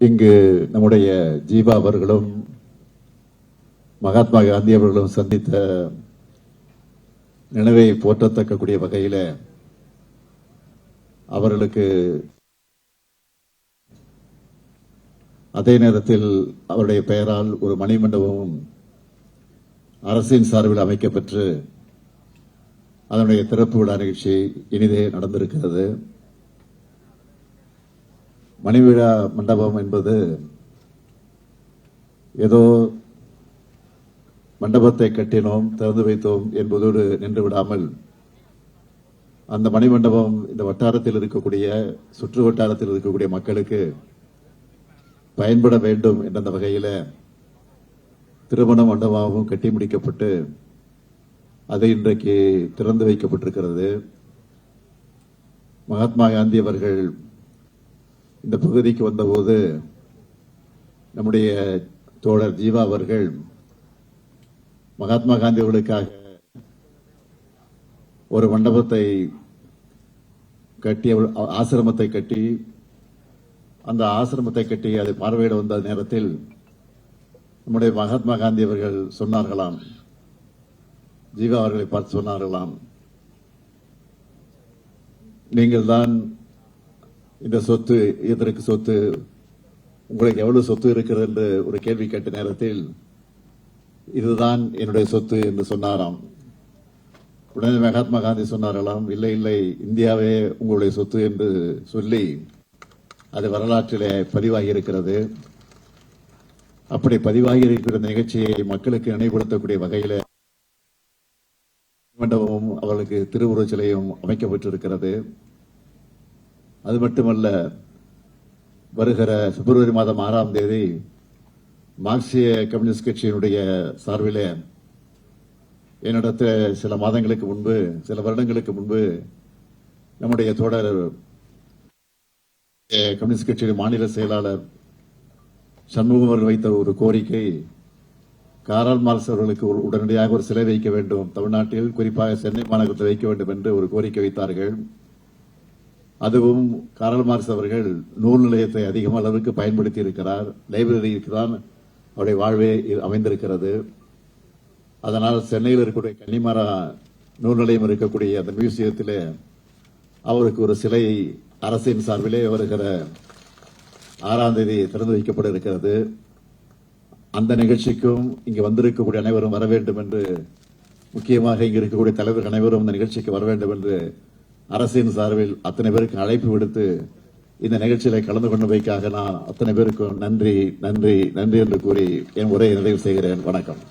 இங்கு நம்முடைய ஜீவா அவர்களும் மகாத்மா காந்தி அவர்களும் சந்தித்த நினைவை போற்றத்தக்கக்கூடிய வகையில் அவர்களுக்கு அதே நேரத்தில் அவருடைய பெயரால் ஒரு மணிமண்டபமும் அரசின் சார்பில் அமைக்கப்பெற்று அதனுடைய திறப்பு விழா நிகழ்ச்சி இனிதே நடந்திருக்கிறது. மணிவிழா மண்டபம் என்பது ஏதோ மண்டபத்தை கட்டினோம் திறந்து வைத்தோம் என்பதோடு நின்று விடாமல் அந்த மணிமண்டபம் இந்த வட்டாரத்தில் இருக்கக்கூடிய சுற்று வட்டாரத்தில் இருக்கக்கூடிய மக்களுக்கு பயன்பட வேண்டும் என்ற வகையில் திருமண மண்டபமும் கட்டி முடிக்கப்பட்டு அது இன்றைக்கு திறந்து வைக்கப்பட்டிருக்கிறது. மகாத்மா காந்தி அவர்கள் இந்த பகுதிக்கு வந்தபோது நம்முடைய தோழர் ஜீவா அவர்கள் மகாத்மா காந்தி அவர்களுக்காக ஒரு மண்டபத்தை கட்டி ஆசிரமத்தை கட்டி அந்த ஆசிரமத்தை கட்டி அதை பார்வையிட வந்த நேரத்தில் நம்முடைய மகாத்மா காந்தி அவர்கள் சொன்னார்களாம், ஜீவா அவர்களை பார்த்து சொன்னார்களாம், நீங்கள் தான் இந்த சொத்து, இதற்கு சொத்து, உங்களுக்கு எவ்வளவு சொத்து இருக்கிறது என்று ஒரு கேள்வி கேட்ட நேரத்தில் இதுதான் என்னுடைய சொத்து என்று சொன்னாராம். உடனே மகாத்மா காந்தி சொன்னார்களாம், இல்லை இல்லை, இந்தியாவே உங்களுடைய சொத்து என்று சொல்லி அது வரலாற்றிலே பதிவாகி இருக்கிறது. அப்படி பதிவாகி இருக்கிற நிகழ்ச்சியை மக்களுக்கு நினைவுபடுத்தக்கூடிய வகையில் மண்டபமும் அவர்களுக்கு திருவுருவச் சிலையும் அமைக்கப்பட்டிருக்கிறது. அது மட்டுமல்ல, வருகிற பிப்ரவரி மாதம் 6ஆம் தேதி மார்க்சிய கம்யூனிஸ்ட் கட்சியினுடைய சார்பிலே என்னிடத்தில் சில மாதங்களுக்கு முன்பு, சில வருடங்களுக்கு முன்பு நம்முடைய தோழர் கம்யூனிஸ்ட் கட்சியின் மாநில செயலாளர் சண்முகம் அவர்கள் வைத்த ஒரு கோரிக்கை, காரல் மார்க்ஸ் அவர்களுக்கு உடனடியாக ஒரு சிலை வைக்க வேண்டும், தமிழ்நாட்டில் குறிப்பாக சென்னை மாநகரத்தில் வைக்க வேண்டும் என்று ஒரு கோரிக்கை வைத்தார்கள். அதுவும் காரல் மார்க்ஸ் அவர்கள் நூல் நிலையத்தை அதிகமான அளவுக்கு பயன்படுத்தி இருக்கிறார். லைப்ரரிக்கு தான் அவருடைய வாழ்வே அமைந்திருக்கிறது. அதனால் சென்னையில் இருக்கக்கூடிய கன்னிமாரா நூல் நிலையம் இருக்கக்கூடிய அந்த மியூசியத்திலே அவருக்கு ஒரு சிலை அரசின் சார்பிலே வருகிற 6ஆம் தேதி திறந்து வைக்கப்பட இருக்கிறது. அந்த நிகழ்ச்சிக்கும் இங்கு வந்திருக்கக்கூடிய அனைவரும் வர வேண்டும் என்று, முக்கியமாக இங்கு இருக்கக்கூடிய தலைவர்கள் அனைவரும் இந்த நிகழ்ச்சிக்கு வர வேண்டும் என்று அரசின் சார்பில் அத்தனை பேருக்கு அழைப்பு விடுத்து இந்த நிகழ்ச்சியில கலந்து கொண்டமைக்காக நான் அத்தனை பேருக்கும் நன்றி நன்றி நன்றி என்று கூறி என் உரையை நிறைவு செய்கிறேன். வணக்கம்.